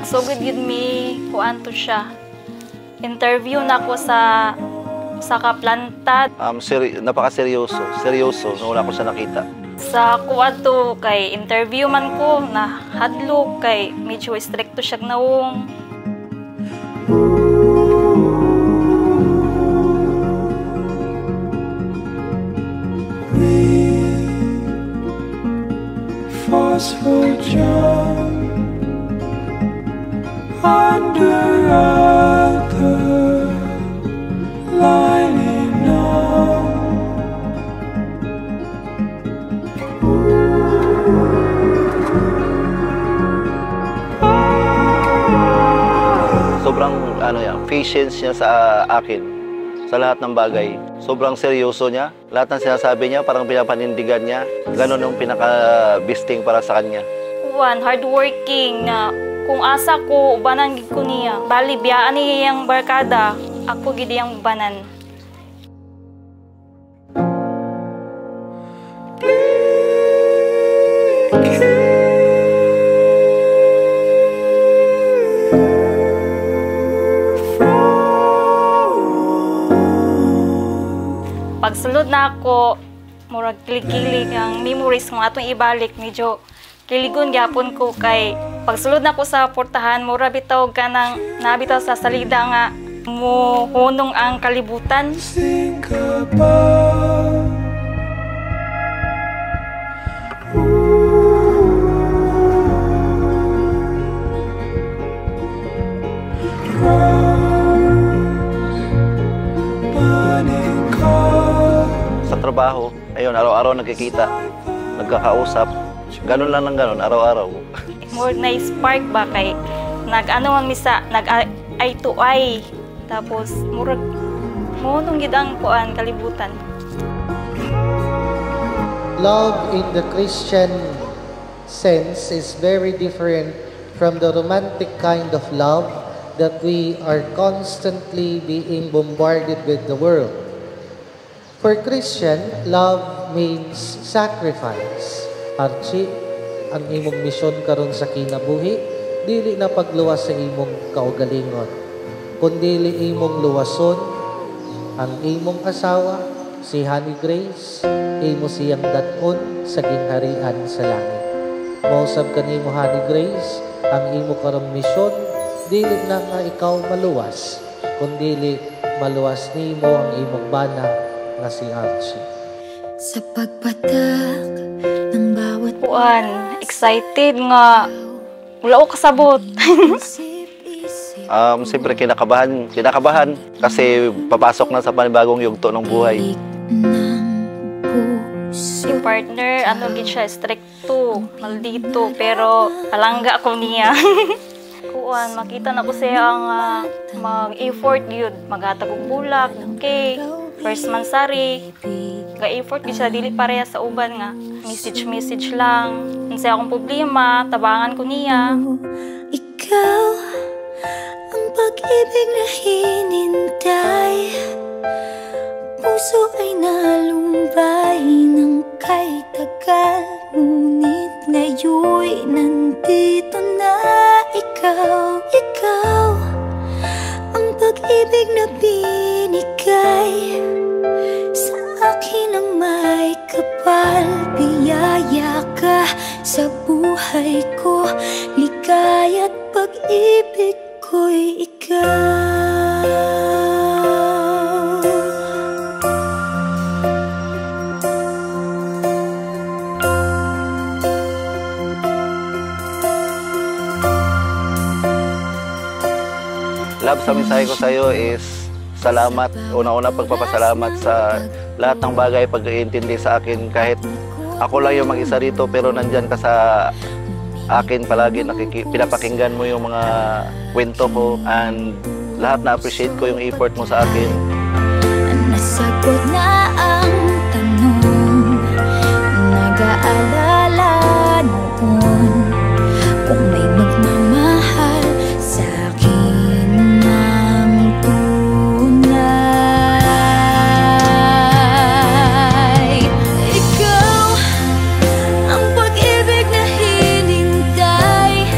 nagsugod yun mi kuan to siya. Interview na ko sa kaplanta. Napaka-seryoso. Seryoso nung una ko siya nakita. Sa kuan to kay interview man ko na hadlok kay medyo stricto siya nawong. Forceful jump under other lining up. Sobrang patience niya sa akin sa lahat ng bagay. Sobrang seryoso niya. Lahat ng sinasabi niya parang pinapanindigan niya. Ganon yung pinaka-bisting para sa kanya. Hardworking na kung asa ko ubanan gid ko niya. Bali biyaan niya yang barkada, ako gid yang ubanan. Pagsulod na ako, murag kilig-kilig ang memories mo atong ibalik, medyo kiligon gyapon ko kay pagsulod na ko sa portahan, mura bitaw ka nang nabitaw sa salida nga mo hunong ang kalibutan. Sa trabaho, ayun, araw-araw nagkikita, nagkakausap. Ganun lang ng ganun, araw-araw. More na spark ba kay nag-ano man misa, nag-eye to eye. Tapos murag mohunong gid ang kuan kalibutan. Love in the Christian sense is very different from the romantic kind of love that we are constantly being bombarded with the world. For Christian, love means sacrifice. Archie, ang imong misyon karon sa kinabuhi, dili na pagluwas sa imong kaugalingon, kundi imong luwason ang imong asawa, si Honey Grace, imo siyang daton sa ginharian sa langit. Mausab kanimo, Honey Grace, ang imo karong misyon, dili na nga ikaw maluwas, kundi maluwas nimo ang imong bana na si Archie. Sa pagpatak ng bawat Kuan, excited nga wala ko kasabot. Siyempre kinakabahan kasi papasok na sa panibagong yugto ng buhay. Si partner, gid siya, stricto, maldito, pero palangga ko niya. Kuan, makita na ko siya ang mag-effort yun, maghatag og bulak, okay. First man sari, ga-effort siya, dili pareha sa uban nga. Message lang. Kung sa akong problema, tabangan ko niya. Ikaw, ang pag-ibig na hinintay. Puso ay nalumbay ng kay tagal. Ngunit ngayon'y nandito na ikaw. Ikaw, ang pag-ibig na binigay. Sa akin ang may kapal, biyaya ka sa buhay ko. Ligaya't pag-ibig ko'y ikaw. Love, sa mensahe ko sa iyo is salamat. Una-una pagpapasalamat sa lahat ng bagay, pag-iintindi sa akin. Kahit ako lang yung mag-isa rito, pero nandyan ka sa akin palagi. Pinapakinggan mo yung mga kwento ko, and lahat na-appreciate ko yung effort mo sa akin. Nasagot na ang tanong, nag-aalala noon, kung may magmamahal sa akin ng tunay. Ikaw, ang pag-ibig na hinintay.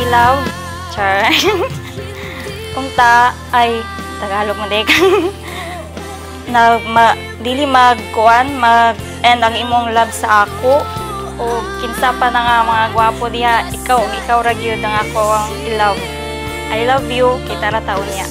love. Char. Kung ta ay Tagalog mo dek. Na dili mag-kuan, mag-end ang imong love sa ako. O kinsa pa na nga mga gwapo diha, ikaw ra gyud ang ako ang i-love. I love you, kita ra taon niya.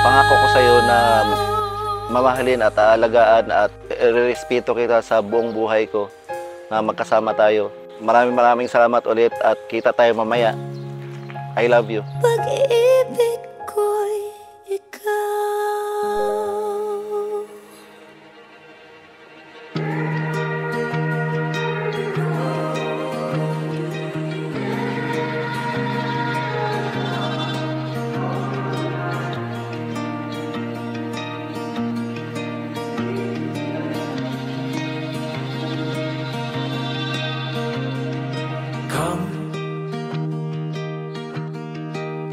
Pangako ko sa iyo na mamahalin at aalagaan at irerespeto kita sa buong buhay ko na magkasama tayo. Maraming salamat ulit at kita tayo mamaya. I love you. Pag-ibig ko'y ikaw.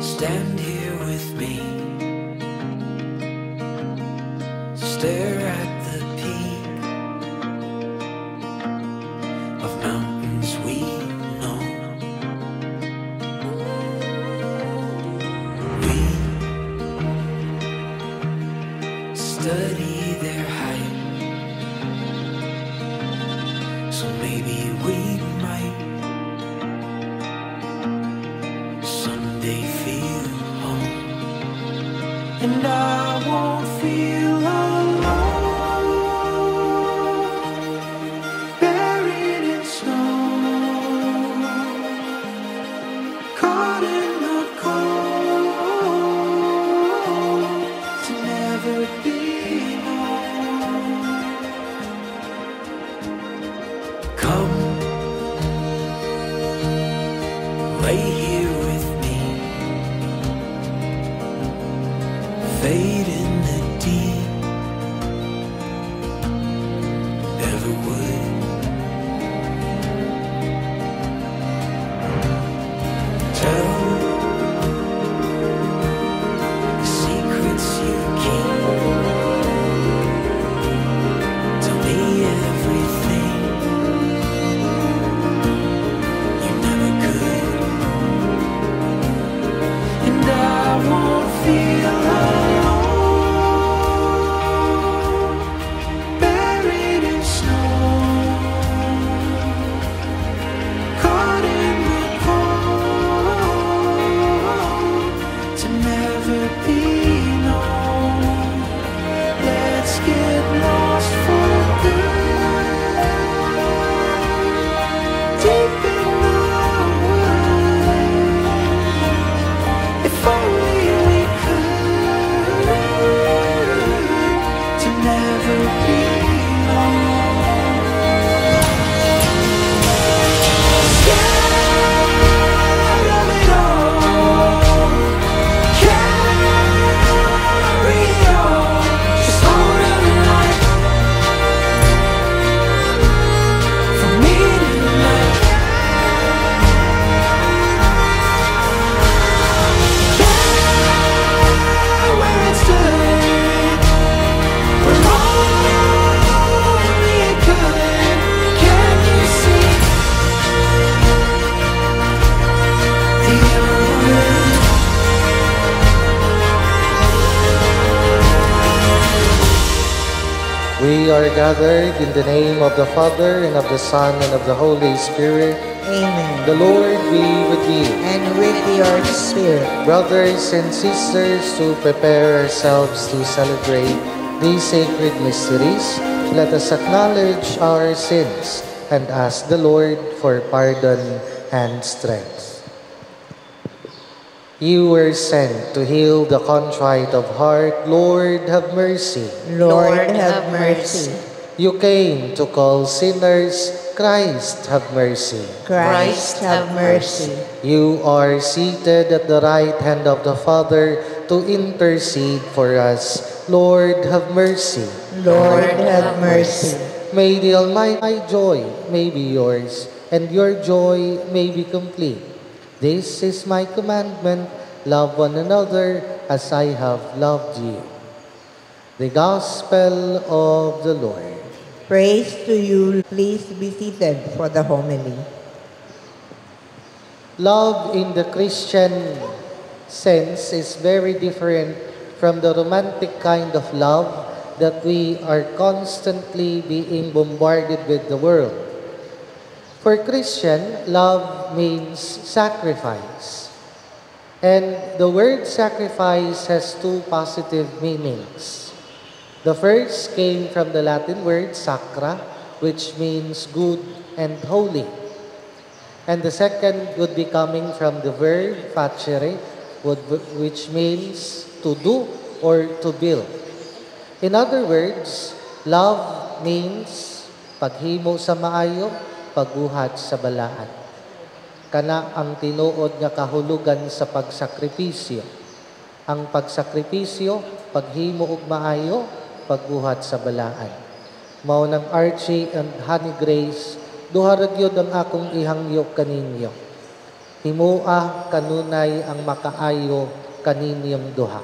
Stand here with me. Stare at the peak of mountains we know. We study their height, so maybe we might someday feel home, and I won't feel alone, buried in snow, caught in the cold, to never be known. Come, lay here with me, fade in the deep, never would. Tell the secrets you keep, tell me everything you never could. We are gathered in the name of the Father, and of the Son, and of the Holy Spirit. Amen. The Lord be with you. And with your spirit. Brothers and sisters, to prepare ourselves to celebrate these sacred mysteries, let us acknowledge our sins and ask the Lord for pardon and strength. You were sent to heal the contrite of heart. Lord, have mercy. Lord, have mercy. You came to call sinners. Christ, have mercy. Christ, have mercy. You are seated at the right hand of the Father to intercede for us. Lord, have mercy. Lord, have mercy. May the Almighty joy may be yours, and your joy may be complete. This is my commandment: love one another as I have loved you. The Gospel of the Lord. Praise to you. Please be seated for the homily. Love in the Christian sense is very different from the romantic kind of love that we are constantly being bombarded with the world. For Christian, love means sacrifice. And the word sacrifice has two positive meanings. The first came from the Latin word sacra, which means good and holy. And the second would be coming from the verb facere, which means to do or to build. In other words, love means paghimo sa maayo, pagbuhat sa balaan. Kana ang tinuod nga kahulugan sa pagsakripisyo. Ang pagsakripisyo, paghimo og maayo, pagbuhat sa balaan. Mao nang Archie and Honey Grace, duha ra gyud ang akong ihangyo kaninyo. Himoa kanunay ang makaayo kaninyong duha.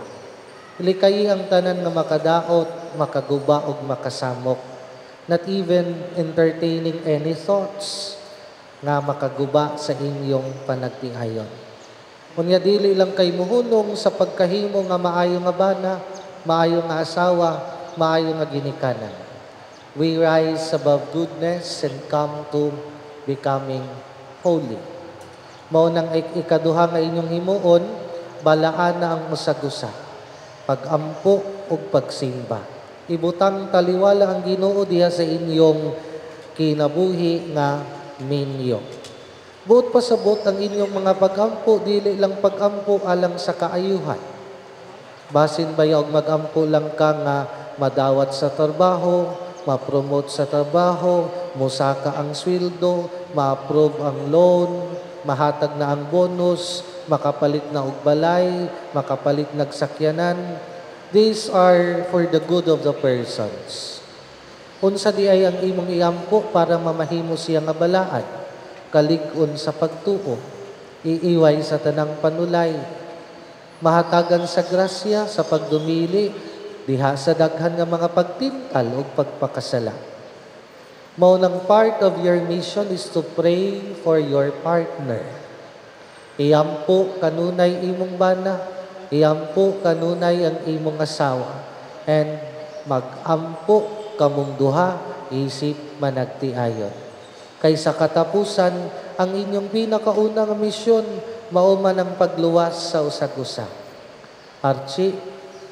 Ilikay ang tanan nga makadaot, makaguba ug makasamok. Not even entertaining any thoughts nga makaguba sa inyong panagtiayon. Kunya dili lang kay muhunong sa pagkahimo nga maayo nga bana, maayo nga asawa, maayo nga ginikanan. We rise above goodness and come to becoming holy. Mao nang ikaduha nga inyong himuon, balaan na ang musagusa, pagampo ug pagsimba. Ibutang taliwala ang Ginoo diha sa inyong kinabuhi nga minyo. Buot pasabot ang inyong mga pagampo, dili lang pagampo alang sa kaayuhan. Basin bayog magampo lang ka nga madawat sa trabaho, ma-promote sa trabaho, musaka ang sweldo, ma-approve ang loan, mahatag na ang bonus, makapalit na og balay, makapalit nagsakyanan. These are for the good of the persons. Unsa di ay ang imong iampo para mamahimo siya nga balaan, kalig-on sa pagtuo, iiway sa tanang panulay, mahatagan sa grasya sa pagdumili, diha sa daghan nga mga pagtintal o pagpakasala. Mao nang part of your mission is to pray for your partner. Iampo kanunay imong bana, iampo kanunay ang imong asawa, and magampo kamong duha isip managtiayon. Kaysa katapusan, ang inyong pinakaunang misyon mao man ang pagluwas sa usag-usa. Archie,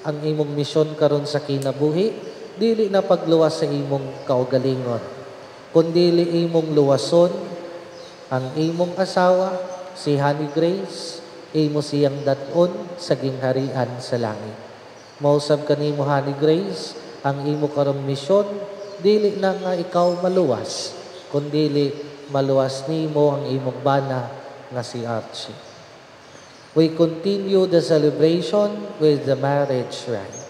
ang imong misyon karon sa kinabuhi dili na pagluwas sa imong kaugalingon, kundi imong luwason ang imong asawa, si Honey Grace, imo siyang daton sa gingharian sa langit. Mausab kanimo, Honey Grace, ang imo karong misyon dili na nga ikaw maluwas, kundi maluwas nimo ang imong bana nga si Archie. We continue the celebration with the marriage rite.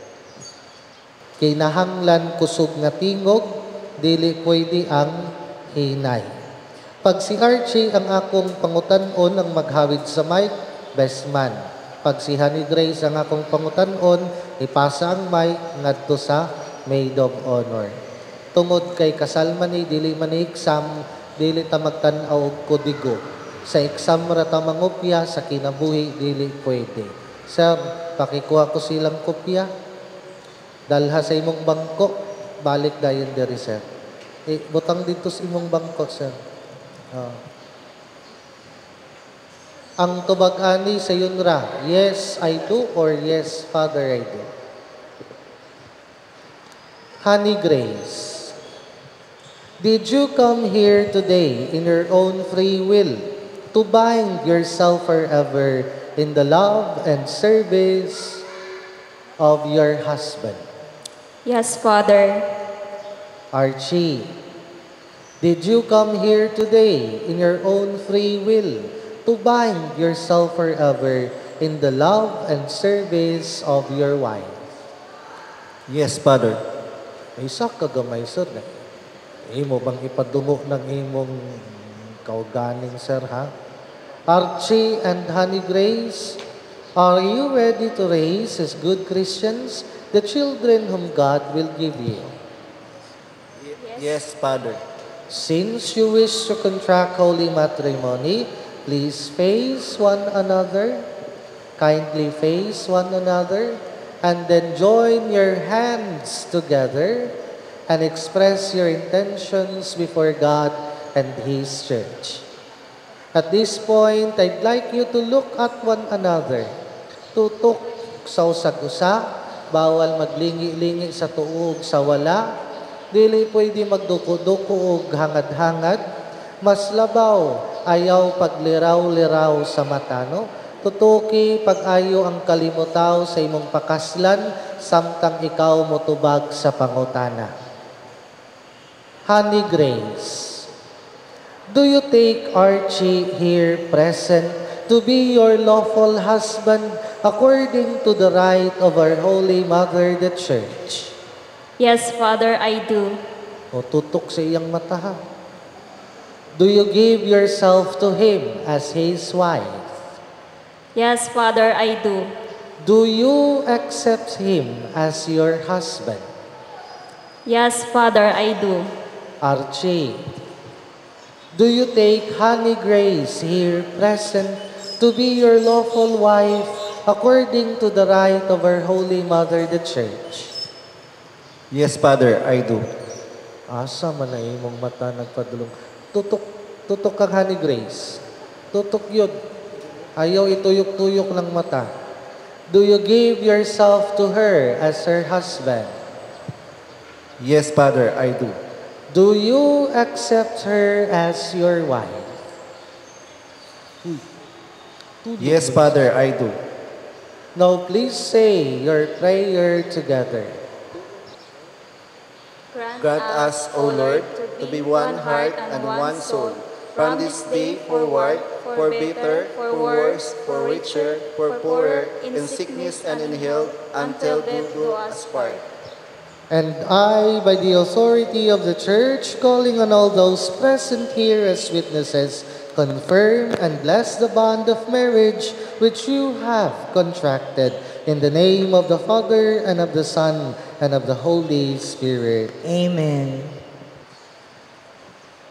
Kinahanglan kusog nga tingog, dili pwede ang hinay. Pag si Archie ang akong pangutanon ang maghawid sa mic, best man. Pag si Honey Grace ang akong pangutanon, ipasa ang mic ngadto sa maid of honor. Tungod kay kasal man ni dili man ni exam, dili ta magtan-aw og kodigo. Sa exam ra ta mangopya, sa kinabuhi dili pwede. Sir, pakikuha ko silang kopya. Dalha sa imong bangko balik dayon diri, sir. Butang dito sa imong bangko, sir. Oh. Ang tubag-ani sa yunra, yes, I do, or yes, Father, I do. Honey Grace, did you come here today in your own free will to bind yourself forever in the love and service of your husband? Yes, Father. Archie, did you come here today in your own free will to bind yourself forever in the love and service of your wife? Yes, Father. Isa ka gamay, sir. Imo bang ipadungo ng imong kauganing, sir, ha? Archie and Honey Grace, are you ready to raise as good Christians the children whom God will give you? Yes, Father. Since you wish to contract holy matrimony, please face one another, kindly face one another, and then join your hands together and express your intentions before God and His church. At this point, I'd like you to look at one another. Tutok sa usag-usa, bawal maglingi-lingi sa tuog sa wala, dili pwede magduko-duko og hangad-hangad, mas labaw, ayaw pagliraw-liraw sa mata, no? Tutuki pag-ayo ang kalimutaw sa imong pakaslan, samtang ikaw motubag sa pangutana. Honey Grace, do you take Archie here present to be your lawful husband according to the rite of our Holy Mother, the Church? Yes, Father, I do. O tutok sa iyang mata, ha? Do you give yourself to him as his wife? Yes, Father, I do. Do you accept him as your husband? Yes, Father, I do. Archie, do you take Honey Grace here present to be your lawful wife according to the rite of our Holy Mother, the Church? Yes, Father, I do. Asa man na imong mata nagpadulong. Tutok kang Honey Grace. Tutok yun. Ayaw ituyok-tuyok ng mata. Do you give yourself to her as her husband? Yes, Father, I do. Do you accept her as your wife? Yes, Father, I do. Now please say your prayer together. Grant us, O Lord, to be one heart and one soul, from this day forward, for better, for worse, for richer, for poorer, in sickness and in health, until death do us part. And I, by the authority of the Church, calling on all those present here as witnesses, confirm and bless the bond of marriage which you have contracted, in the name of the Father, and of the Son, and of the Holy Spirit. Amen.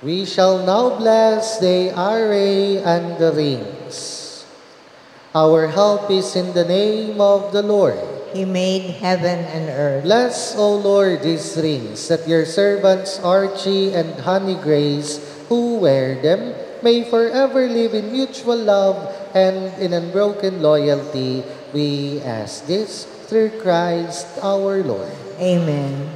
We shall now bless the array and the rings. Our help is in the name of the Lord. He made heaven and earth. Bless, O Lord, these rings, that your servants Archie and Honey Grace, who wear them, may forever live in mutual love and in unbroken loyalty. We ask this through Christ our Lord. Amen.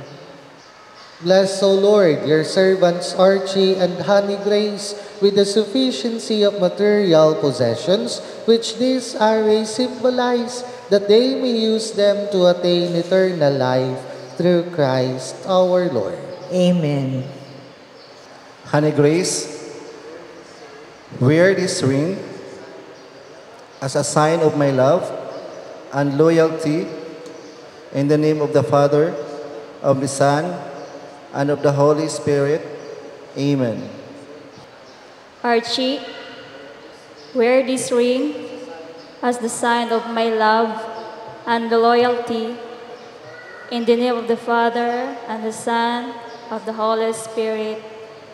Bless, O Lord, your servants Archie and Honey Grace with the sufficiency of material possessions which this array symbolize, that they may use them to attain eternal life through Christ our Lord. Amen. Honey Grace, wear this ring as a sign of my love and loyalty, in the name of the Father, of the Son, and of the Holy Spirit. Amen. Archie, wear this ring as the sign of my love and the loyalty, in the name of the Father, and the Son, of the Holy Spirit.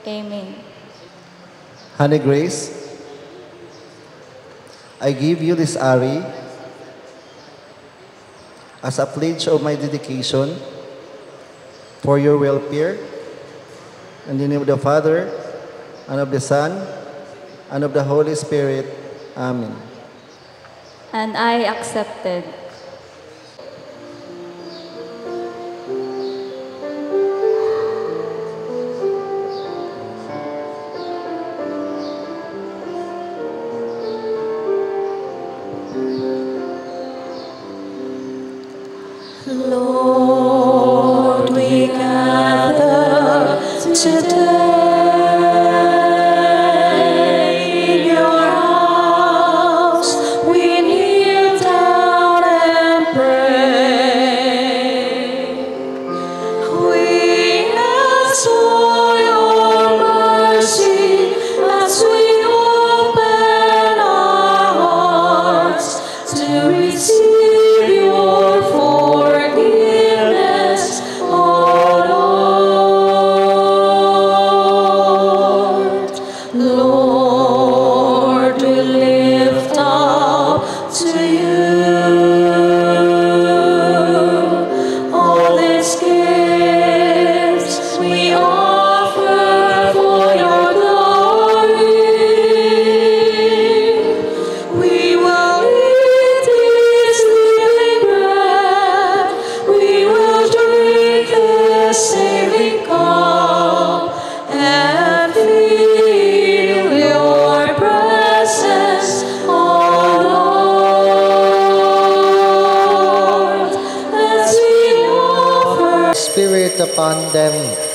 Amen. Honey Grace, I give you this array as a pledge of my dedication for your welfare. In the name of the Father, and of the Son, and of the Holy Spirit. Amen. And I accepted. Lord, we gather today in your house. We kneel down and pray. We ask for your mercy as we open our hearts to receive your forgiveness, oh Lord. Lord, we lift up to you all these gifts we offer for your glory. We will eat this living bread. We will drink this saving cup and feel your presence, oh Lord, as we offer. Spirit upon them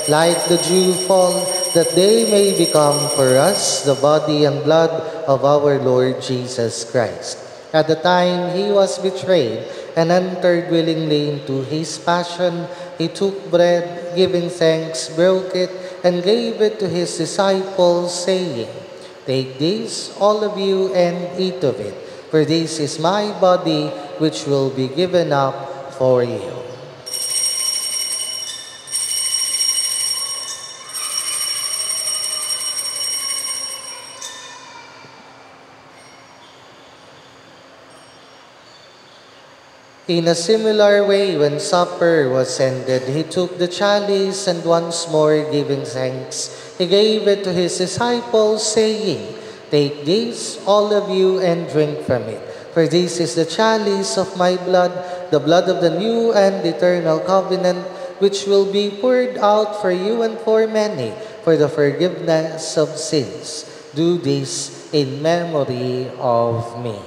like the dew fall, that they may become for us the body and blood of our Lord Jesus Christ. At the time he was betrayed and entered willingly into his passion, he took bread, giving thanks, broke it, and gave it to his disciples, saying, "Take this, all of you, and eat of it, for this is my body, which will be given up for you." In a similar way, when supper was ended, he took the chalice, and once more giving thanks, he gave it to his disciples, saying, "Take this, all of you, and drink from it. For this is the chalice of my blood, the blood of the new and eternal covenant, which will be poured out for you and for many for the forgiveness of sins. Do this in memory of me."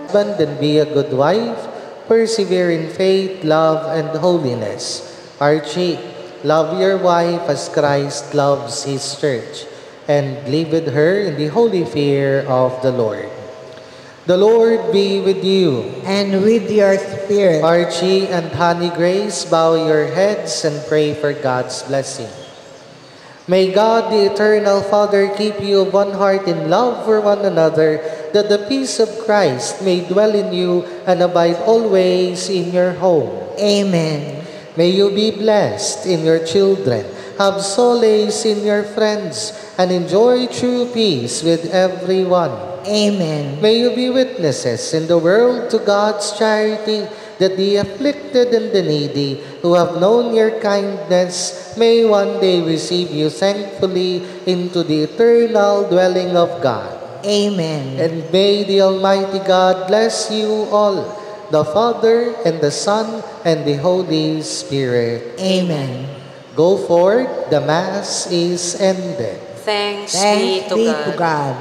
Husband, and be a good wife, persevere in faith, love, and holiness. Archie, love your wife as Christ loves his church, and live with her in the holy fear of the Lord. The Lord be with you. And with your spirit. Archie and Honey Grace, bow your heads and pray for God's blessing. May God, the eternal Father, keep you of one heart in love for one another, that the peace of Christ may dwell in you and abide always in your home. Amen. May you be blessed in your children, have solace in your friends, and enjoy true peace with everyone. Amen. May you be witnesses in the world to God's charity, that the afflicted and the needy who have known your kindness may one day receive you thankfully into the eternal dwelling of God. Amen. And may the Almighty God bless you all, the Father, and the Son, and the Holy Spirit. Amen. Go forth, the Mass is ended. Thanks Thanks be to God. God.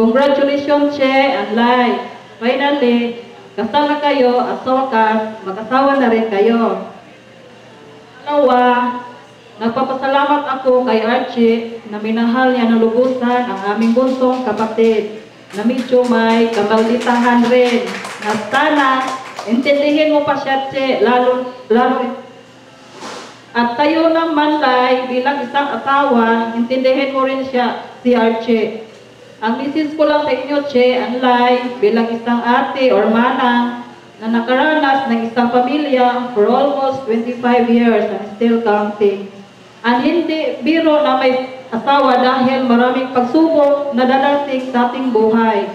Congratulations, Che and Lai. Finally, kasal na kayo at sa wakas, mag-asawa na rin kayo. Dalawa, nagpapasalamat ako kay Archie na minahal niya ng lubusan ang aming bunsong kapatid na medyo may kamalditahan rin. Na sana, intindihin mo pa siya, Che, lalo at tayo naman, Lai, bilang isang asawa, intindihin mo rin siya, si Archie. Ang message ko lang sa inyo, Che, and Lai, bilang isang ate or manang na nakaranas ng isang pamilya for almost 25 years and still counting. And hindi biro na may asawa dahil maraming pagsubok na dadating sa ating buhay.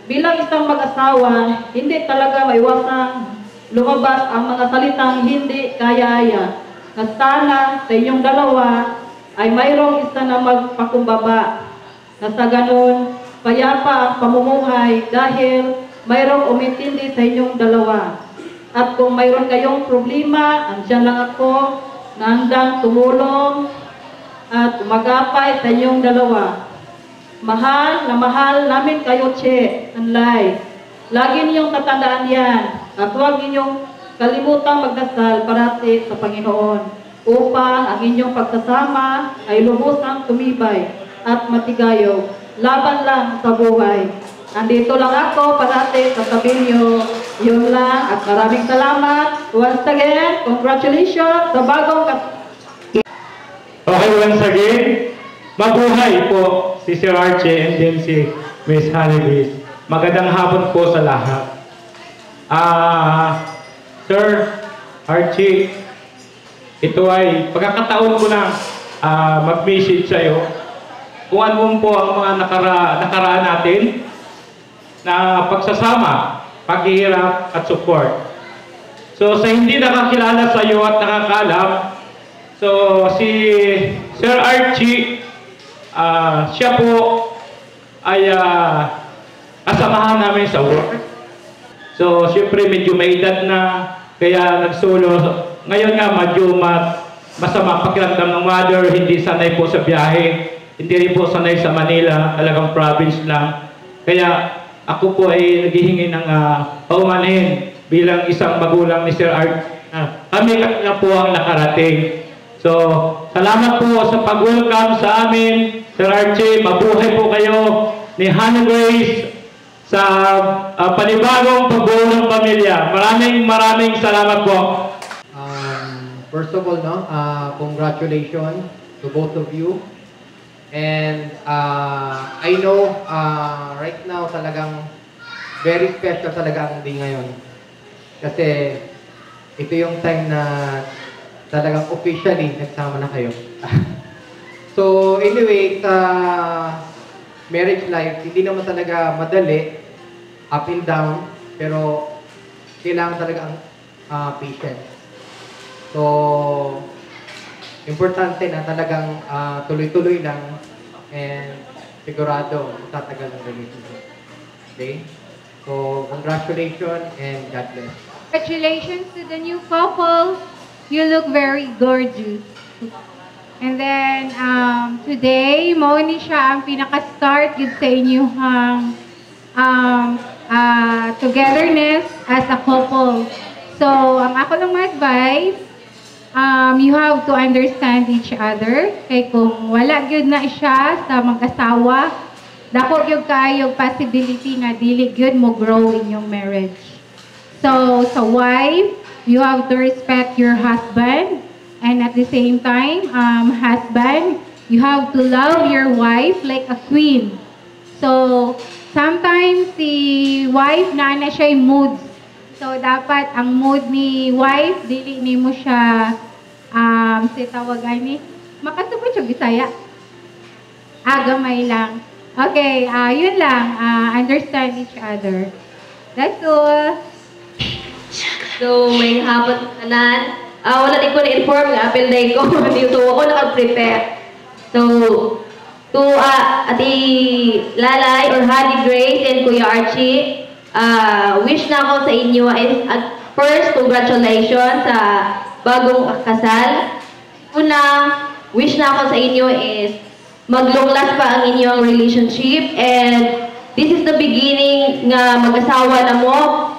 Bilang isang mag-asawa, hindi talaga maiwasang lumabas ang mga salitang hindi kaya-aya. Na sana sa inyong dalawa ay mayroong isa na magpakumbaba. Na sa ganun, payapa ang pamumuhay dahil mayroong umintindi sa inyong dalawa. At kung mayroon kayong problema, andyan lang ako na handang tumulong at magapay sa inyong dalawa. Mahal na mahal namin kayo, Che and Lai. Lagi niyong tatandaan yan at huwag ninyong kalimutang magdasal parati sa Panginoon upang ang inyong pagsasama ay lubusang tumibay at matigayog, laban lang sa buhay. Andito lang ako parati sa tabi niyo. Yun lang at maraming salamat. Once again, congratulations sa bagong Okay, once again, mabuhay po si Sir Archie and then si Miss Hannibis. Magandang hapon po sa lahat. Sir Archie, ito ay pagkakataon ko na mag-message sa'yo. Kung ano po ang mga nakaraan natin na pagsasama, paghihirap at support. So sa hindi nakakilala sa iyo at nakakalam, so si Sir Archie, siya po ay kasamahan namin sa work. So siyempre medyo may edad na, kaya nagsolo. Ngayon nga medyo masama pakiramdam ng mother, hindi sanay po sa biyahe. Hindi rin po sanay sa Manila, talagang province lang. Kaya ako po ay naghihingi ng paumanhin bilang isang magulang ni Sir Art. Kami na po ang nakarating. So, salamat po sa pag-welcome sa amin, Sir Archie. Mabuhay po kayo ni Hannah Grace sa panibagong pagbuo ng pamilya. Maraming salamat po. First of all, congratulations to both of you. And I know right now talagang very special talaga ang day ngayon. Kasi ito yung time na talagang officially nagsama na kayo. So anyway, marriage life, hindi naman talaga madali, up and down, pero kailangan talaga ang patience. So, importante na talagang tuloy-tuloy lang and sigurado tatagal ang relationship. Okay? So, congratulations and God bless. Congratulations to the new couple. You look very gorgeous. And then, today, mo ni siya ang pinaka-start yun sa inyong togetherness as a couple. So, ang ako lang ma-advise, you have to understand each other. Kaya kung wala gyud na siya sa mag-asawa, dako gyud kayo possibility nga dili gyud mo grow in your marriage. So, sa wife, you have to respect your husband. And at the same time, husband, you have to love your wife like a queen. So, sometimes si wife na siya yung moods. So, dapat ang mood ni wife, dili ni mo siya si tawagan ni makasubot siya Bisaya. Gamay lang. Okay, yun lang. Understand each other. That's all. So, may hapon tanan. Wala din ko na-inform nga, apel day ko. So, ako nakag-prepare. So, to Ate Lalay or Honey Grace and Kuya Archie, wish na ako sa inyo is first, congratulations sa bagong kasal. Una, wish na ako sa inyo is mag-long last pa ang inyong relationship and this is the beginning nga mag-asawa na mo.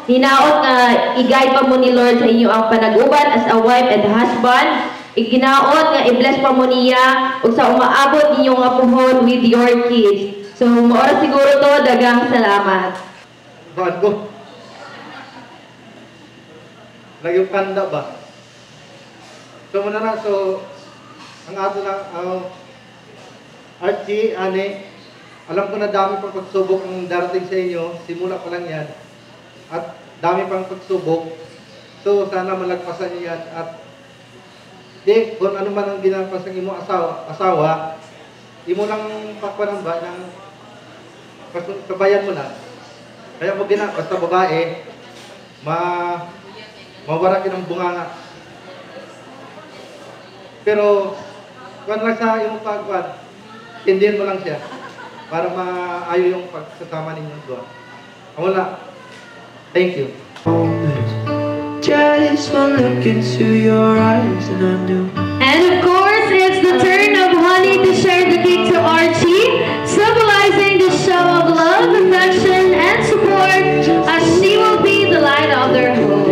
Hinaot nga i-guide pa mo ni Lord sa inyo ang panag-uban as a wife and husband. Iginaot nga i-bless pa mo niya ug sa umaabot ninyo nga puhon with your kids. So maora siguro to, dagang salamat. Bad ko. Lagi kanda ba? So muna na, so ang ato na, Archie, Ane, alam ko na dami pang pagsubok ang darating sa inyo, simula pa lang yan. At dami pang pagsubok. So sana malagpasan niyo yan. At di, kung ano man ang ginampas ng imong asawa, imo lang pakwanan ba ng kabayan mo na. Kaya mo gina, basta babae, mawarakin ang bunganga. Pero, kung lang sa iyong pagkwan, tindihan mo lang siya para maayo yung pagsasama ninyong doon. Wala. Thank you. Just one look into your eyes and I knew. And of course, it's the turn of Honey to share the cake to Archie, symbolizing the show of love, affection, and support as she will be the light of their home.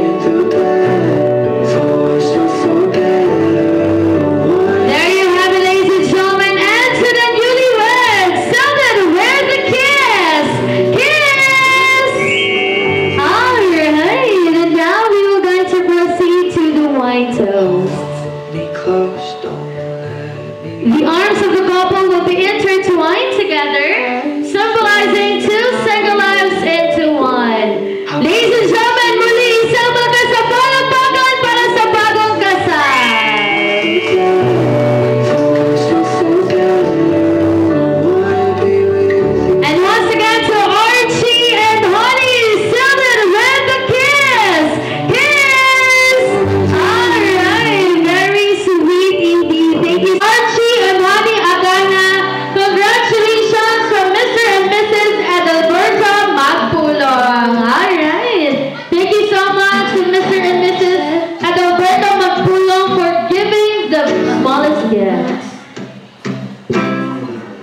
There you have it, ladies and gentlemen, and to the newlyweds, Selden, where the kiss? Kiss! Alright, and now we will going to proceed to the wine toast. The arms of the couple will be intertwined together, symbolizing two single lives into one. Ladies and gentlemen, muli isang malakas na palakpakan para sa bagong kasal. And once again to Archie and Honey, Selden with the kiss. Kiss! Alright, very sweet indeed. Thank you, Archie and Honey Agana. Congratulations from Mr. and Mrs. Adalberto Magpulong. Alright. Thank you so much to Mr. and Mrs. Adalberto Magpulong for giving the smallest gift.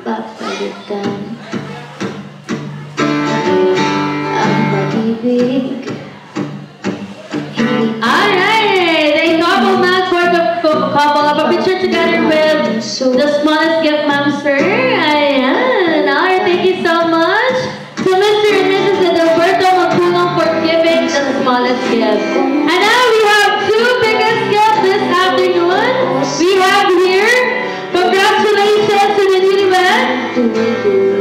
Papalitan ang pag-ibig. Alright, a couple match for the couple of a picture together with the smallest gift, Ma'am Sir. Ayan. Alright, thank you so much to Mr. and Mrs. Adalberto Magpulong for giving the smallest gift. And now we have two biggest gifts this afternoon. We have here, congratulations to the newlywed.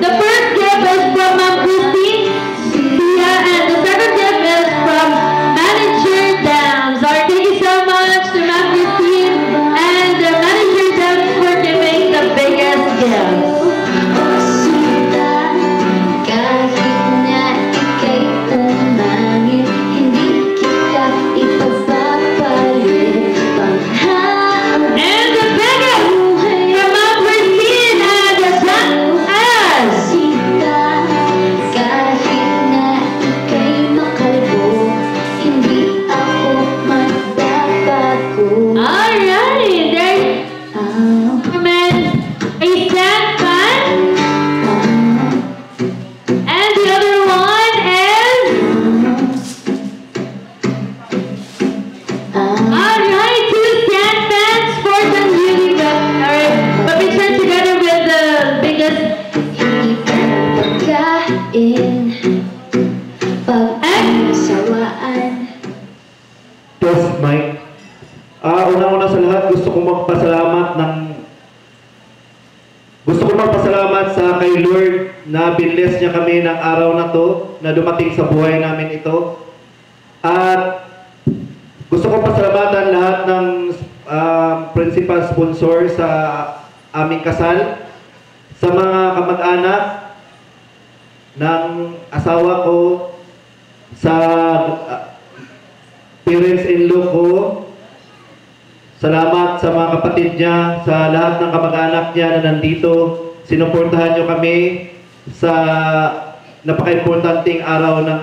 The first gift is from Ma'am Christine Sia, and the second gift is from Manager Dams. Alright, thank you so much to Ma'am Christine and the Manager Dams for giving the biggest gift. And the biggest from Ma'am Christine and the Alright, there a stand fan. And the other one is alright, two stand fans for the newlywed. Alright, but we turn together with the biggest Test mic. Una-una sa lahat, gusto kong magpasalamat sa kay Lord na binless niya kami ng araw na to, na dumating sa buhay namin ito. At gusto kong pasalamatan lahat ng principal sponsor sa aming kasal, sa mga kamag-anak ng asawa ko, sa parents-in-law ko. Salamat sa mga kapatid niya, sa lahat ng kamag-anak niya na nandito. Sinuportahan niyo kami sa napaka-importanting araw ng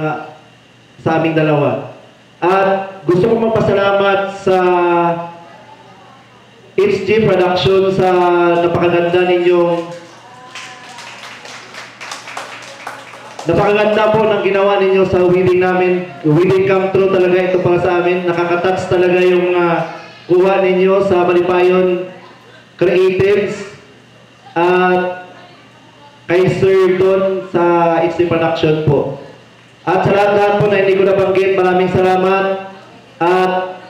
sa aming dalawa. At gusto kong magpasalamat sa HG Production sa napakaganda napakaganda po ng ginawa ninyo sa wedding namin. Wedding come true talaga ito para sa amin. Nakaka-touch talaga yung kuha ninyo sa Malipayon Creatives at kay Sir Don sa XD Production po. At sa lahat po na hindi ko nabanggit, maraming salamat at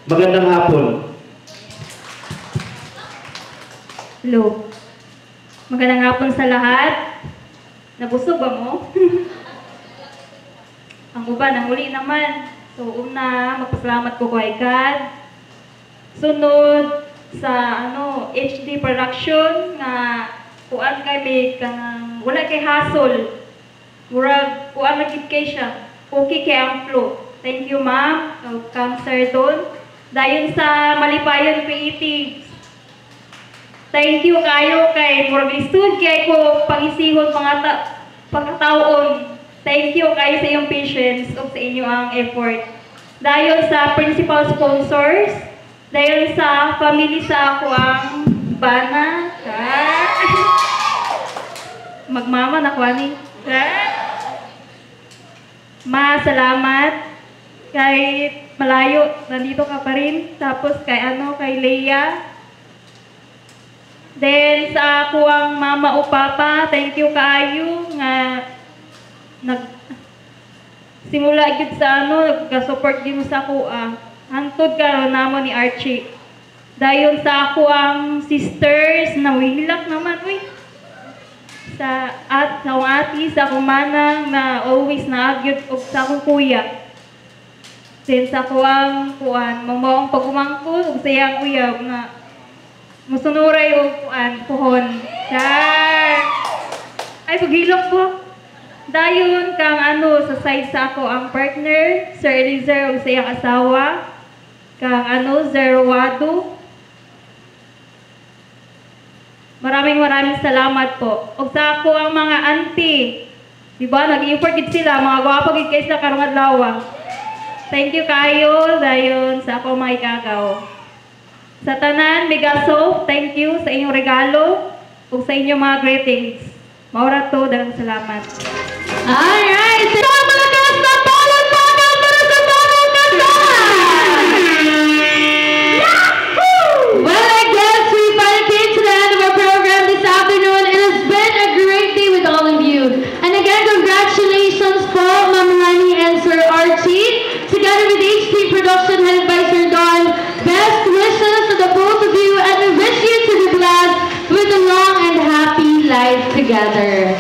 magandang hapon. Hello. Magandang hapon sa lahat. Nabusog ba mo? Ang uba, nanguli naman. So, una, magpasalamat ko kay God. Sunod, sa HD Production, nga kuan kay may kanang wala kay hassle. Murag, kuan nagkit kay siya. Okay kay ang flow. Thank you, ma'am. Cancer doon. Dayon sa Malipayon Creatives. Thank you kayo kay murag istud kay ko pangisihon pagkataon. Thank you kayo sa iyong patience o sa inyo ang effort. Dayon sa principal sponsors, dayon sa family sa ako ang bana. Magmama na kwani. Salamat kay malayo nandito ka pa rin. Tapos kay kay Leia. Then sa ako ang mama o papa, thank you kaayo nga simula gid sa nagka-support din mo sa ako hantod karon namo ni Archie. Dayon sa ako ang sisters na hilak naman sa akong ati, sa akong manang na always naagyod og sa akong kuya. Then sa ako ang mamaong pagumangkol og sa iyang uyab na musunuray og puhon. Ay paghilok po. Dayon kang sa side sa ako ang partner, Sir Eliezer og sa iyang asawa. Kang Zero Wado. Maraming salamat po. Og sa ako ang mga auntie. Diba, nag-effort gid sila, mga gwapo gid kayo sa karong adlaw. Thank you kayo dayon sa ako mga ikagaw. Sa tanan, Migaso, thank you sa inyong regalo ug sa inyong mga greetings. Maura to, dalang salamat. Alright! So, malakas na palakpakan para sa bagong kanta! Well, I guess we finally came to the end of our program this afternoon. It has been a great day with all of you. And again, congratulations po, Ma'am Lani and Sir Archie, together with HD Production headed by Sir Don. Best wishes to the both of you, and we wish you to be blessed with a long and happy life together.